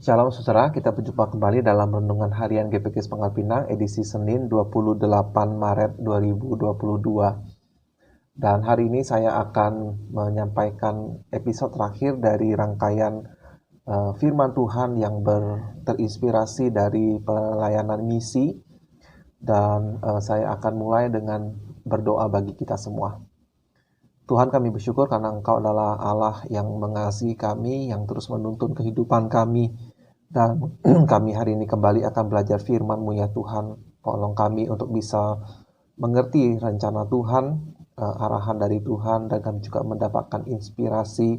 Shalom saudara, kita berjumpa kembali dalam Renungan Harian GPK Pangkal Pinang edisi Senin 28 Maret 2022. Dan hari ini saya akan menyampaikan episode terakhir dari rangkaian firman Tuhan yang terinspirasi dari pelayanan misi. Dan saya akan mulai dengan berdoa bagi kita semua. Tuhan, kami bersyukur karena Engkau adalah Allah yang mengasihi kami, yang terus menuntun kehidupan kami. Dan kami hari ini kembali akan belajar firman-Mu ya Tuhan. Tolong kami untuk bisa mengerti rencana Tuhan, arahan dari Tuhan, dan kami juga mendapatkan inspirasi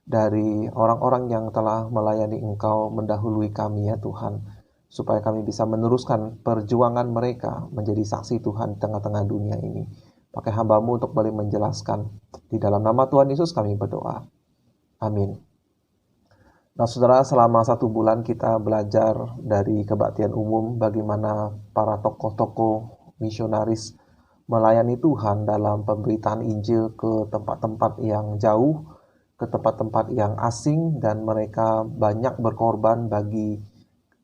dari orang-orang yang telah melayani Engkau mendahului kami ya Tuhan. Supaya kami bisa meneruskan perjuangan mereka menjadi saksi Tuhan di tengah-tengah dunia ini. Pakai hamba-Mu untuk boleh menjelaskan. Di dalam nama Tuhan Yesus kami berdoa. Amin. Nah saudara, selama 1 bulan kita belajar dari kebaktian umum bagaimana para tokoh-tokoh misionaris melayani Tuhan dalam pemberitaan Injil ke tempat-tempat yang jauh, ke tempat-tempat yang asing, dan mereka banyak berkorban bagi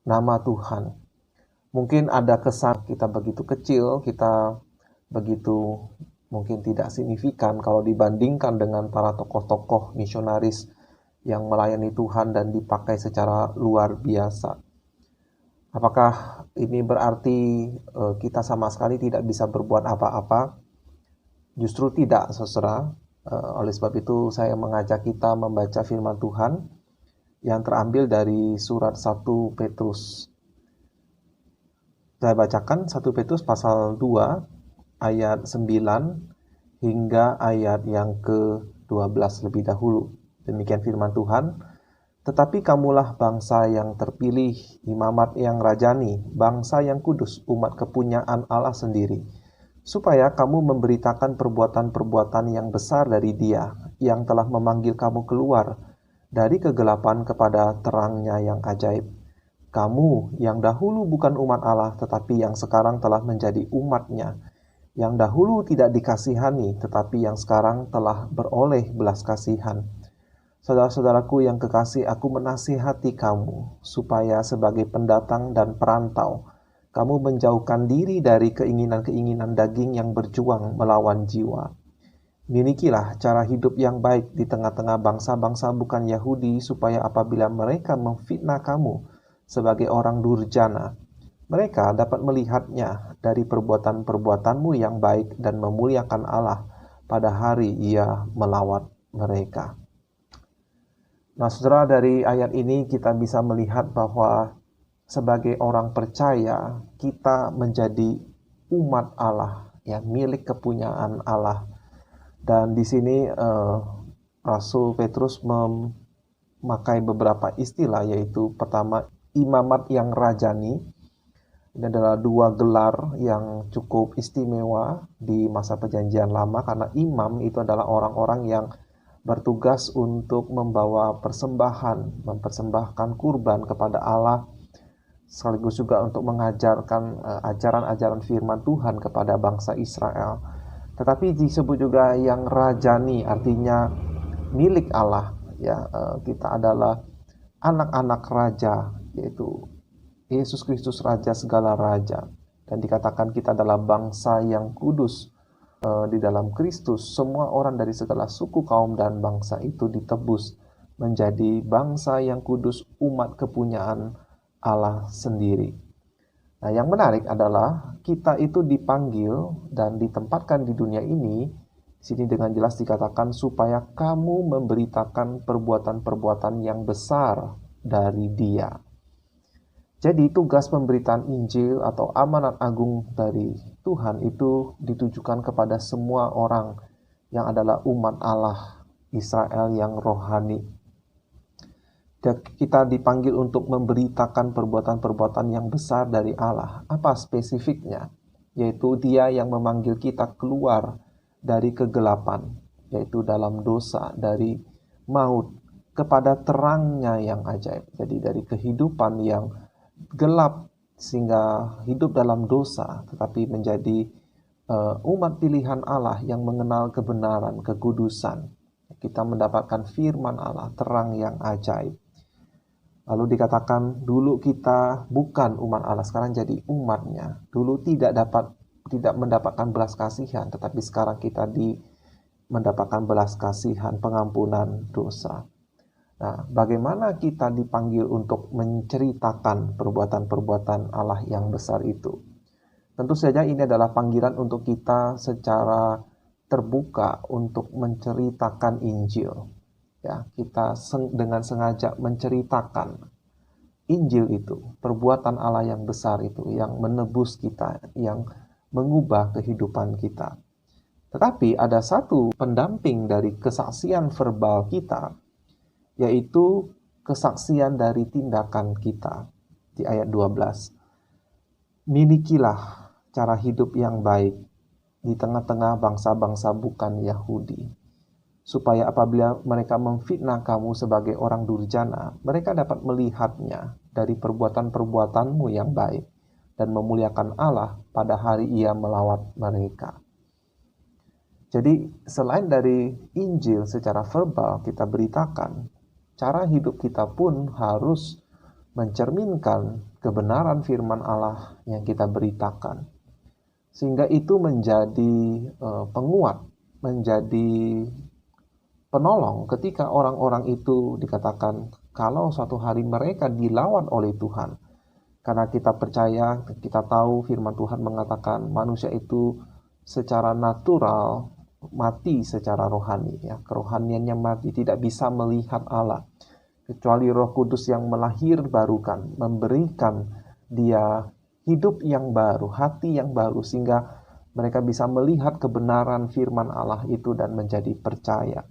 nama Tuhan. Mungkin ada kesan kita begitu kecil, kita begitu mungkin tidak signifikan kalau dibandingkan dengan para tokoh-tokoh misionaris yang melayani Tuhan dan dipakai secara luar biasa. Apakah ini berarti kita sama sekali tidak bisa berbuat apa-apa? Justru tidak, saudara. Oleh sebab itu saya mengajak kita membaca firman Tuhan yang terambil dari surat 1 Petrus. Saya bacakan 1 Petrus pasal 2 ayat 9 hingga ayat yang ke-12 lebih dahulu. Demikian firman Tuhan. Tetapi kamulah bangsa yang terpilih, imamat yang rajani, bangsa yang kudus, umat kepunyaan Allah sendiri, supaya kamu memberitakan perbuatan-perbuatan yang besar dari Dia, yang telah memanggil kamu keluar dari kegelapan kepada terangnya yang ajaib. Kamu yang dahulu bukan umat Allah, tetapi yang sekarang telah menjadi umat-Nya, yang dahulu tidak dikasihani, tetapi yang sekarang telah beroleh belas kasihan. Saudara-saudaraku yang kekasih, aku menasihati kamu, supaya sebagai pendatang dan perantau, kamu menjauhkan diri dari keinginan-keinginan daging yang berjuang melawan jiwa. Milikilah cara hidup yang baik di tengah-tengah bangsa-bangsa bukan Yahudi, supaya apabila mereka memfitnah kamu sebagai orang durjana, mereka dapat melihatnya dari perbuatan-perbuatanmu yang baik dan memuliakan Allah pada hari Ia melawat mereka. Nah, saudara, dari ayat ini kita bisa melihat bahwa sebagai orang percaya, kita menjadi umat Allah, ya, milik kepunyaan Allah. Dan di sini Rasul Petrus memakai beberapa istilah, yaitu pertama, imamat yang rajani. Ini adalah 2 gelar yang cukup istimewa di masa Perjanjian Lama, karena imam itu adalah orang-orang yang bertugas untuk membawa persembahan, mempersembahkan kurban kepada Allah, sekaligus juga untuk mengajarkan ajaran-ajaran firman Tuhan kepada bangsa Israel. Tetapi disebut juga yang rajani, artinya milik Allah. Ya, kita adalah anak-anak raja, yaitu Yesus Kristus Raja segala raja. Dan dikatakan kita adalah bangsa yang kudus. Di dalam Kristus, semua orang dari segala suku, kaum, dan bangsa itu ditebus menjadi bangsa yang kudus, umat kepunyaan Allah sendiri. Nah, yang menarik adalah kita itu dipanggil dan ditempatkan di dunia ini. Di sini dengan jelas dikatakan supaya kamu memberitakan perbuatan-perbuatan yang besar dari Dia. Jadi tugas pemberitaan Injil atau amanat agung dari Tuhan itu ditujukan kepada semua orang yang adalah umat Allah Israel yang rohani. Kita dipanggil untuk memberitakan perbuatan-perbuatan yang besar dari Allah. Apa spesifiknya? Yaitu Dia yang memanggil kita keluar dari kegelapan, yaitu dalam dosa, dari maut, kepada terangnya yang ajaib. Jadi dari kehidupan yang gelap sehingga hidup dalam dosa, tetapi menjadi umat pilihan Allah yang mengenal kebenaran, kekudusan. Kita mendapatkan firman Allah, terang yang ajaib. Lalu dikatakan dulu kita bukan umat Allah, sekarang jadi umatnya. Dulu tidak mendapatkan belas kasihan, tetapi sekarang kita mendapatkan belas kasihan, pengampunan dosa. Nah, bagaimana kita dipanggil untuk menceritakan perbuatan-perbuatan Allah yang besar itu? Tentu saja ini adalah panggilan untuk kita secara terbuka untuk menceritakan Injil. Ya, kita dengan sengaja menceritakan Injil itu, perbuatan Allah yang besar itu, yang menebus kita, yang mengubah kehidupan kita. Tetapi ada satu pendamping dari kesaksian verbal kita, yaitu kesaksian dari tindakan kita. Di ayat 12, milikilah cara hidup yang baik di tengah-tengah bangsa-bangsa bukan Yahudi, supaya apabila mereka memfitnah kamu sebagai orang durjana, mereka dapat melihatnya dari perbuatan-perbuatanmu yang baik dan memuliakan Allah pada hari Ia melawat mereka. Jadi selain dari Injil secara verbal kita beritakan, cara hidup kita pun harus mencerminkan kebenaran firman Allah yang kita beritakan. Sehingga itu menjadi penguat, menjadi penolong ketika orang-orang itu dikatakan kalau suatu hari mereka dilawan oleh Tuhan. Karena kita percaya, kita tahu firman Tuhan mengatakan manusia itu secara natural mati secara rohani. Ya. Kerohaniannya mati, tidak bisa melihat Allah. Kecuali Roh Kudus yang melahirbarukan, memberikan dia hidup yang baru, hati yang baru, sehingga mereka bisa melihat kebenaran firman Allah itu dan menjadi percaya.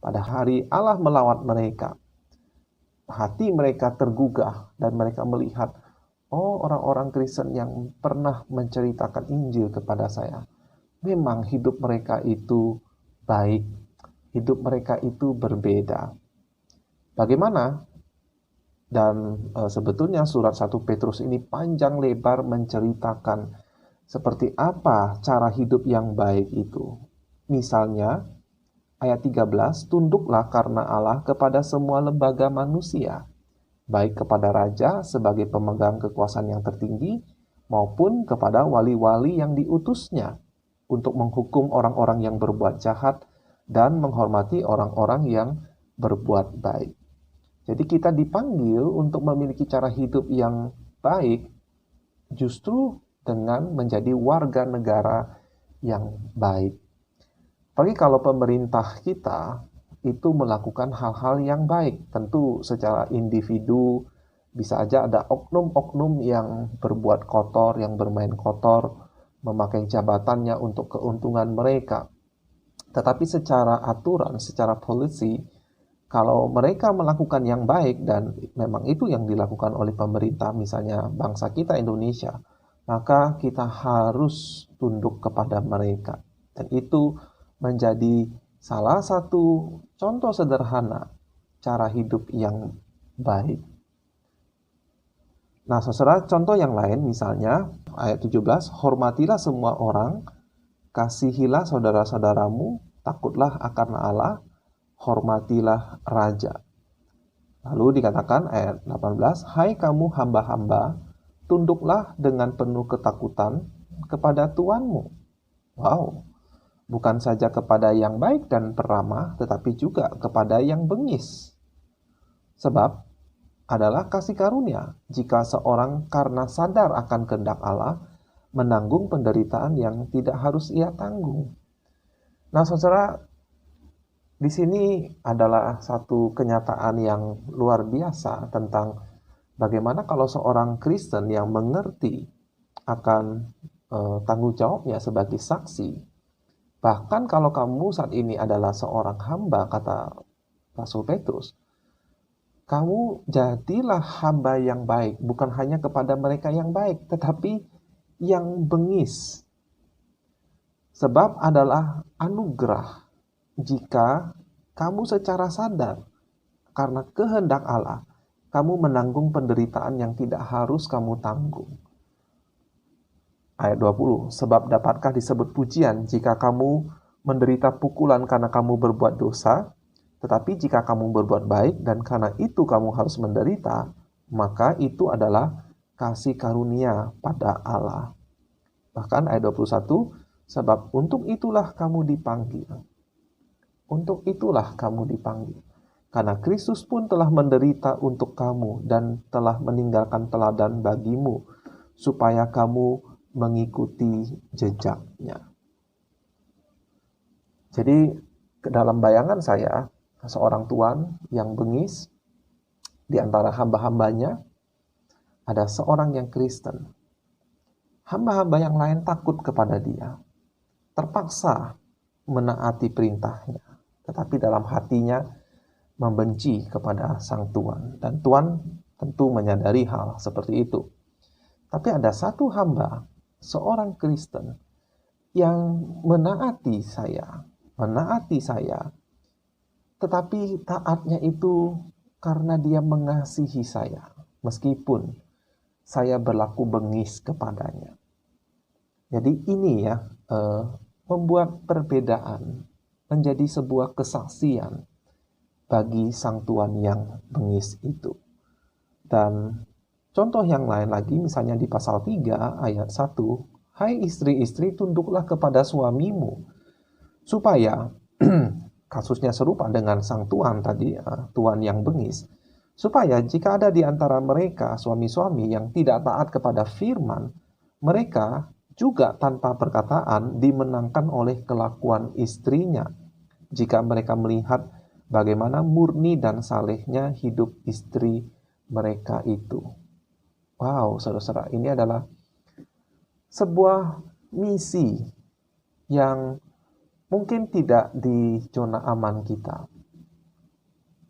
Pada hari Allah melawat mereka, hati mereka tergugah dan mereka melihat, oh orang-orang Kristen yang pernah menceritakan Injil kepada saya, memang hidup mereka itu baik, hidup mereka itu berbeda. Bagaimana? Dan sebetulnya surat 1 Petrus ini panjang lebar menceritakan seperti apa cara hidup yang baik itu. Misalnya, ayat 13, tunduklah karena Allah kepada semua lembaga manusia, baik kepada raja sebagai pemegang kekuasaan yang tertinggi, maupun kepada wali-wali yang diutusnya, untuk menghukum orang-orang yang berbuat jahat dan menghormati orang-orang yang berbuat baik. Jadi kita dipanggil untuk memiliki cara hidup yang baik, justru dengan menjadi warga negara yang baik. Apalagi kalau pemerintah kita itu melakukan hal-hal yang baik, tentu secara individu bisa aja ada oknum-oknum yang berbuat kotor, yang bermain kotor, memakai jabatannya untuk keuntungan mereka. Tetapi secara aturan, secara polisi, kalau mereka melakukan yang baik dan memang itu yang dilakukan oleh pemerintah, misalnya bangsa kita Indonesia, maka kita harus tunduk kepada mereka. Dan itu menjadi salah satu contoh sederhana cara hidup yang baik. Nah, saudara, contoh yang lain misalnya ayat 17, hormatilah semua orang, kasihilah saudara-saudaramu, takutlah akan Allah, hormatilah raja. Lalu dikatakan ayat 18, hai kamu hamba-hamba, tunduklah dengan penuh ketakutan kepada Tuanmu. Wow. Bukan saja kepada yang baik dan peramah, tetapi juga kepada yang bengis. Sebab adalah kasih karunia jika seorang karena sadar akan kehendak Allah menanggung penderitaan yang tidak harus ia tanggung. Nah, saudara, di sini adalah satu kenyataan yang luar biasa tentang bagaimana kalau seorang Kristen yang mengerti akan tanggung jawabnya sebagai saksi. Bahkan kalau kamu saat ini adalah seorang hamba, kata Rasul Petrus, kamu jadilah hamba yang baik, bukan hanya kepada mereka yang baik, tetapi yang bengis. Sebab adalah anugerah jika kamu secara sadar, karena kehendak Allah, kamu menanggung penderitaan yang tidak harus kamu tanggung. Ayat 20, sebab dapatkah disebut pujian jika kamu menderita pukulan karena kamu berbuat dosa, tetapi jika kamu berbuat baik dan karena itu kamu harus menderita, maka itu adalah kasih karunia pada Allah. Bahkan ayat 21, sebab untuk itulah kamu dipanggil. Untuk itulah kamu dipanggil. Karena Kristus pun telah menderita untuk kamu dan telah meninggalkan teladan bagimu, supaya kamu mengikuti jejaknya. Jadi dalam bayangan saya, seorang tuan yang bengis, di antara hamba-hambanya, ada seorang yang Kristen. Hamba-hamba yang lain takut kepada dia, terpaksa menaati perintahnya, tetapi dalam hatinya membenci kepada sang tuan. Dan tuan tentu menyadari hal seperti itu. Tapi ada satu hamba, seorang Kristen, yang menaati saya, tetapi taatnya itu karena dia mengasihi saya, meskipun saya berlaku bengis kepadanya. Jadi ini ya, membuat perbedaan menjadi sebuah kesaksian bagi sang tuan yang bengis itu. Dan contoh yang lain lagi, misalnya di pasal 3 ayat 1, hai istri-istri, tunduklah kepada suamimu, supaya kasusnya serupa dengan sang tuan tadi, tuan yang bengis, supaya jika ada di antara mereka suami-suami yang tidak taat kepada firman, mereka juga tanpa perkataan dimenangkan oleh kelakuan istrinya, jika mereka melihat bagaimana murni dan salehnya hidup istri mereka itu. Wow, saudara-saudara, ini adalah sebuah misi yang mungkin tidak di zona aman kita.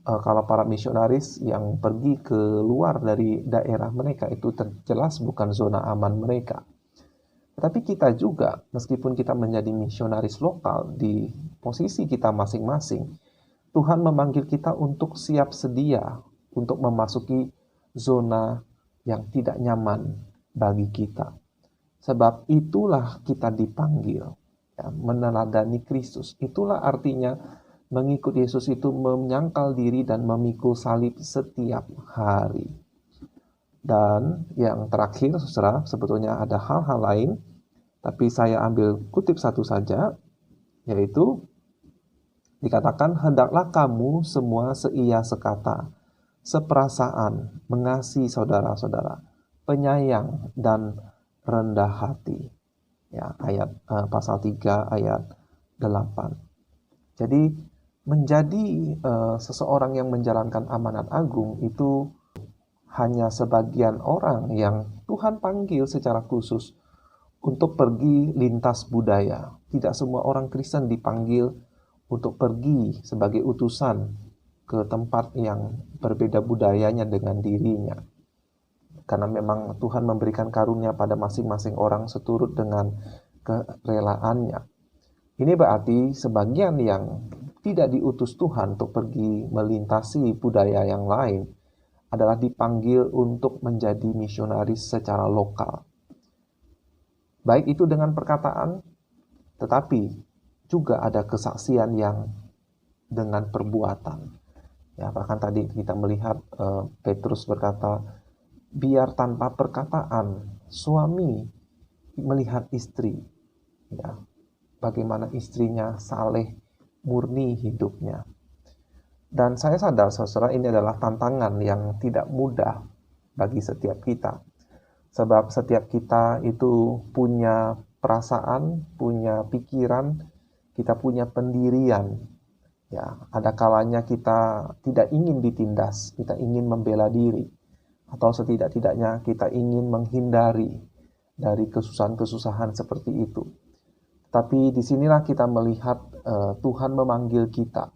Kalau para misionaris yang pergi ke luar dari daerah mereka, itu jelas bukan zona aman mereka. Tetapi kita juga, meskipun kita menjadi misionaris lokal di posisi kita masing-masing, Tuhan memanggil kita untuk siap sedia untuk memasuki zona yang tidak nyaman bagi kita. Sebab itulah kita dipanggil, ya, meneladani Kristus. Itulah artinya mengikut Yesus itu menyangkal diri dan memikul salib setiap hari. Dan yang terakhir, saudara, sebetulnya ada hal-hal lain, tapi saya ambil kutip satu saja, yaitu dikatakan, hendaklah kamu semua seia sekata, seperasaan, mengasihi saudara-saudara, penyayang dan rendah hati. Ya, ayat pasal 3 ayat 8. Jadi menjadi seseorang yang menjalankan amanat agung itu hanya sebagian orang yang Tuhan panggil secara khusus untuk pergi lintas budaya. Tidak semua orang Kristen dipanggil untuk pergi sebagai utusan ke tempat yang berbeda budayanya dengan dirinya. Karena memang Tuhan memberikan karunia pada masing-masing orang seturut dengan kerelaannya. Ini berarti sebagian yang tidak diutus Tuhan untuk pergi melintasi budaya yang lain adalah dipanggil untuk menjadi misionaris secara lokal. Baik itu dengan perkataan, tetapi juga ada kesaksian yang dengan perbuatan. Ya, bahkan tadi kita melihat Petrus berkata, biar tanpa perkataan suami melihat istri, ya, bagaimana istrinya saleh, murni hidupnya. Dan saya sadar, saudara, ini adalah tantangan yang tidak mudah bagi setiap kita. Sebab setiap kita itu punya perasaan, punya pikiran, kita punya pendirian. Ya, ada kalanya kita tidak ingin ditindas, kita ingin membela diri, atau setidak-tidaknya kita ingin menghindari dari kesusahan-kesusahan seperti itu. Tapi disinilah kita melihat Tuhan memanggil kita.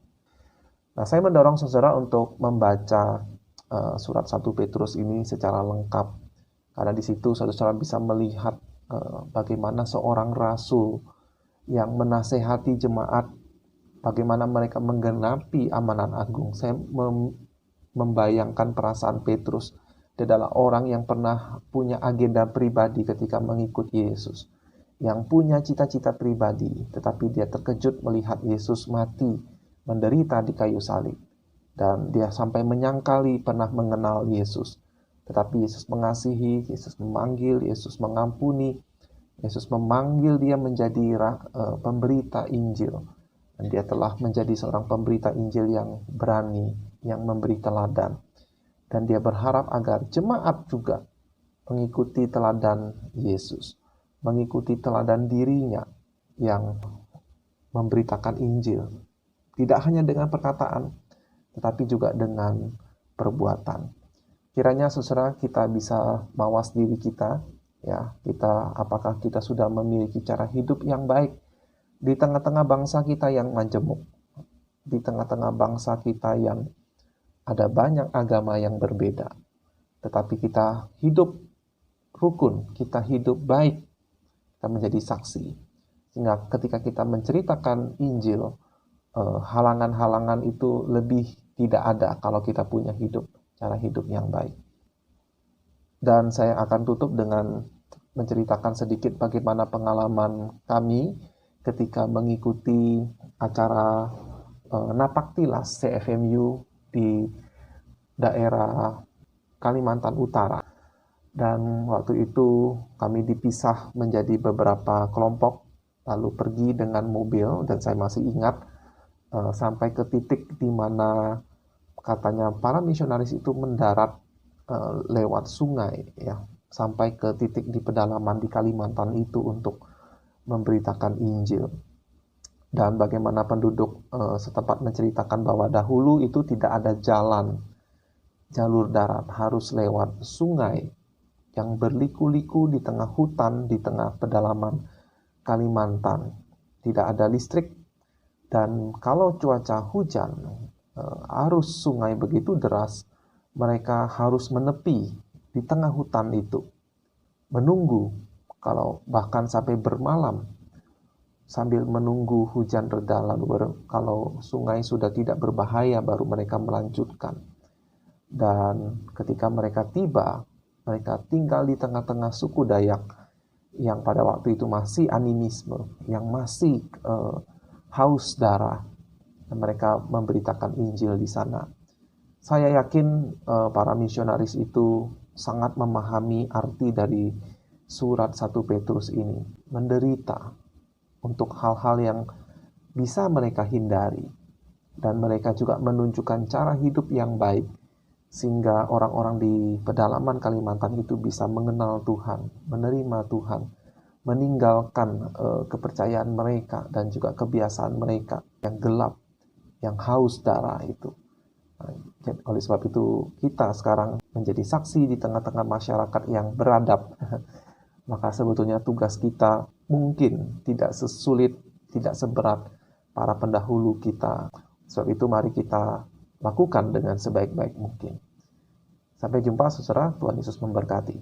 Nah, saya mendorong saudara untuk membaca surat 1 Petrus ini secara lengkap. Karena di situ saudara bisa melihat bagaimana seorang rasul yang menasehati jemaat, bagaimana mereka menggenapi amanat agung. Saya membayangkan perasaan Petrus. Dia adalah orang yang pernah punya agenda pribadi ketika mengikuti Yesus. Yang punya cita-cita pribadi, tetapi dia terkejut melihat Yesus mati, menderita di kayu salib. Dan dia sampai menyangkali pernah mengenal Yesus. Tetapi Yesus mengasihi, Yesus memanggil, Yesus mengampuni, Yesus memanggil dia menjadi pemberita Injil. Dan dia telah menjadi seorang pemberita Injil yang berani, yang memberi teladan. Dan dia berharap agar jemaat juga mengikuti teladan Yesus, mengikuti teladan dirinya yang memberitakan Injil. Tidak hanya dengan perkataan, tetapi juga dengan perbuatan. Kiranya saudara kita bisa mawas diri kita, ya, apakah kita sudah memiliki cara hidup yang baik di tengah-tengah bangsa kita yang majemuk, di tengah-tengah bangsa kita yang ada banyak agama yang berbeda, tetapi kita hidup rukun, kita hidup baik, kita menjadi saksi. Sehingga ketika kita menceritakan Injil, halangan-halangan itu lebih tidak ada kalau kita punya cara hidup yang baik. Dan saya akan tutup dengan menceritakan sedikit bagaimana pengalaman kami ketika mengikuti acara Napaktilas CFMU di daerah Kalimantan Utara. Dan waktu itu kami dipisah menjadi beberapa kelompok, lalu pergi dengan mobil, dan saya masih ingat sampai ke titik di mana katanya para misionaris itu mendarat lewat sungai, ya, sampai ke titik di pedalaman di Kalimantan itu untuk memberitakan Injil. Dan bagaimana penduduk setempat menceritakan bahwa dahulu itu tidak ada jalur darat, harus lewat sungai yang berliku-liku di tengah hutan, di tengah pedalaman Kalimantan. Tidak ada listrik, dan kalau cuaca hujan, arus sungai begitu deras, mereka harus menepi di tengah hutan itu, menunggu, kalau bahkan sampai bermalam, sambil menunggu hujan reda, lalu kalau sungai sudah tidak berbahaya, baru mereka melanjutkan. Dan ketika mereka tiba, mereka tinggal di tengah-tengah suku Dayak yang pada waktu itu masih animisme, yang masih haus darah. Dan mereka memberitakan Injil di sana. Saya yakin para misionaris itu sangat memahami arti dari surat 1 Petrus ini. Menderita untuk hal-hal yang bisa mereka hindari. Dan mereka juga menunjukkan cara hidup yang baik, sehingga orang-orang di pedalaman Kalimantan itu bisa mengenal Tuhan, menerima Tuhan, meninggalkan kepercayaan mereka dan juga kebiasaan mereka yang gelap, yang haus darah itu. Oleh sebab itu kita sekarang menjadi saksi di tengah-tengah masyarakat yang beradab. Maka sebetulnya tugas kita mungkin tidak sesulit, tidak seberat para pendahulu kita. Sebab itu mari kita lakukan dengan sebaik-baik mungkin. Sampai jumpa saudara, Tuhan Yesus memberkati.